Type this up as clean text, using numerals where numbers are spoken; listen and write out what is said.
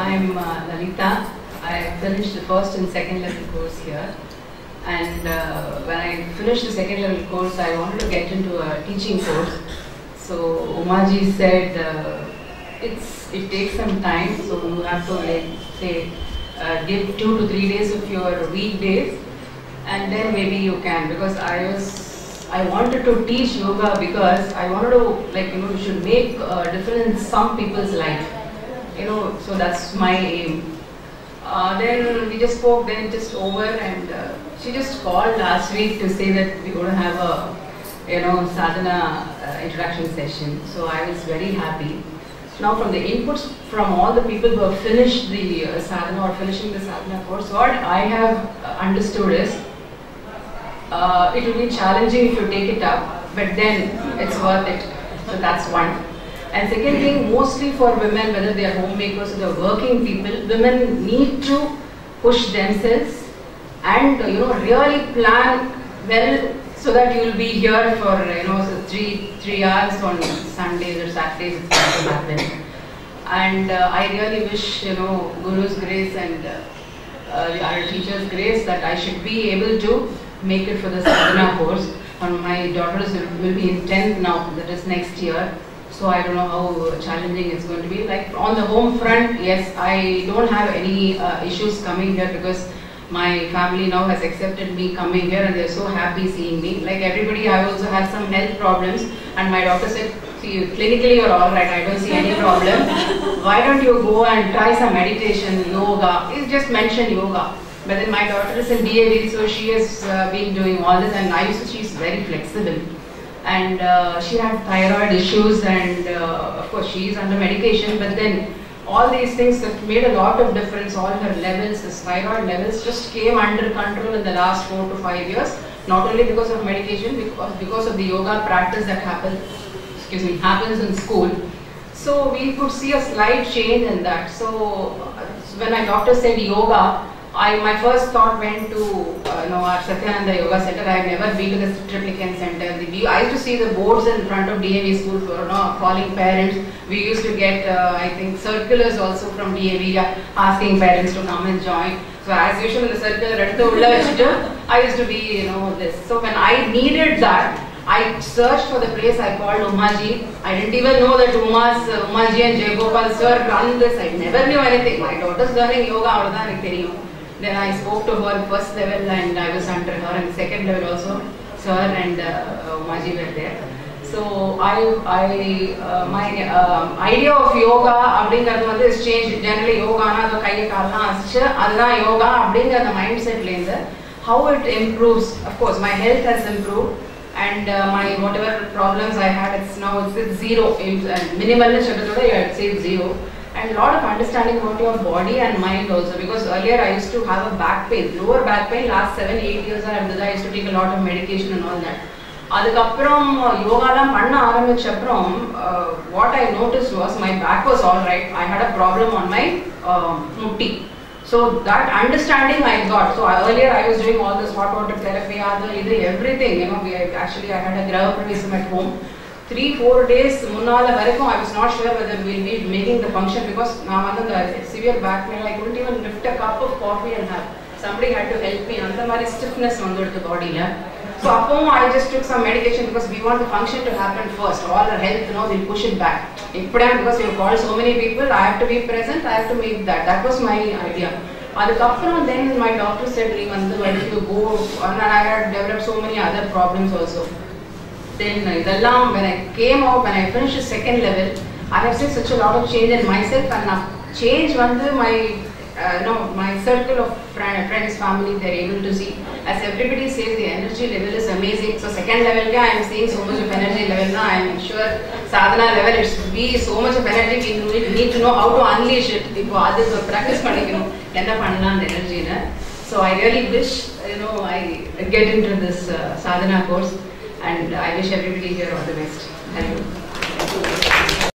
I'm Lalita. I finished the first and second level course here. And when I finished the second level course, I wanted to get into a teaching course. So Umaji said it takes some time, so you have to give 2 to 3 days of your weekdays, and then maybe you can. Because I wanted to teach yoga because I wanted to you should make a difference in some people's life. So that's my aim. Then we just spoke, then just over, and she just called last week to say that we're going to have a sadhana introduction session. So I was very happy. Now from the inputs from all the people who have finished the sadhana or finishing the sadhana course, what I have understood is it will be challenging if you take it up, but then it's worth it. So that's one. And second thing, mostly for women, whether they are homemakers or they are working people, women need to push themselves and really plan well so that you will be here for 3 hours on Sundays or Saturdays. It's going to happen. And I really wish Guru's grace and our teacher's grace that I should be able to make it for the sadhana course. And my daughters will be in 10th now, that is next year. So I don't know how challenging it's going to be. Like on the home front, yes, I don't have any issues coming here because my family now has accepted me coming here and they're so happy seeing me. Like everybody, I also have some health problems and my doctor said, see, clinically you're alright, I don't see any problem. Why don't you go and try some meditation, yoga? He just mentioned yoga. But then my daughter is in DAV, so she has been doing all this, and she's very flexible. And she had thyroid issues, and of course she is under medication, but then all these things that made a lot of difference. All her levels, the thyroid levels just came under control in the last 4 to 5 years, not only because of medication, because of the yoga practice that happens in school. So we could see a slight change in that. So when my doctor said yoga, my first thought went to our Satyananda Yoga Center. I have never been to the Triplicane Center. I used to see the boards in front of DAV school for calling parents. We used to get, I think, circulars also from DAV asking parents to come and join. So as usual in the circular, I used to be, this. So when I needed that, I searched for the place. I called Umaji. I didn't even know that Umaji and Jay Gopal sir run this. I never knew anything. My daughter's learning yoga. Then I spoke to her first level and I was under her, and second level also sir and Umaji were there. So my idea of yoga is changed. Generally yoga na the kaiya kaalna aschu adha yoga abdinga the mindset how it improves. Of course my health has improved, and my whatever problems I had, it's zero. Minimal I'd say zero. And a lot of understanding about your body and mind also, because earlier I used to have a back pain, lower back pain. Last 7-8 years I used to take a lot of medication and all that. What I noticed was my back was alright. I had a problem on my mutti. So that understanding I got. So earlier I was doing all this hot water therapy, everything. I had a Graha Pravisam at home. 3-4 days I was not sure whether we will be making the function, because the severe back pain, I couldn't even lift a cup of coffee and have. Somebody had to help me. And stiffness on the body. So I just took some medication because we want the function to happen first. All our health, we'll push it back. Because we have called so many people, I have to be present, I have to make that. That was my idea. Then my doctor said, if you go, and I had developed so many other problems also. Then when I came out, when I finished the second level, I have seen such a lot of change in myself, and change my circle of friends, family, they are able to see. As everybody says, the energy level is amazing. So second level, I am seeing so much of energy level now. I am sure sadhana level, it's be so much of energy. We need to know how to unleash it. Practice energy. So I really wish I get into this sadhana course. And I wish everybody here all the best. Thank you.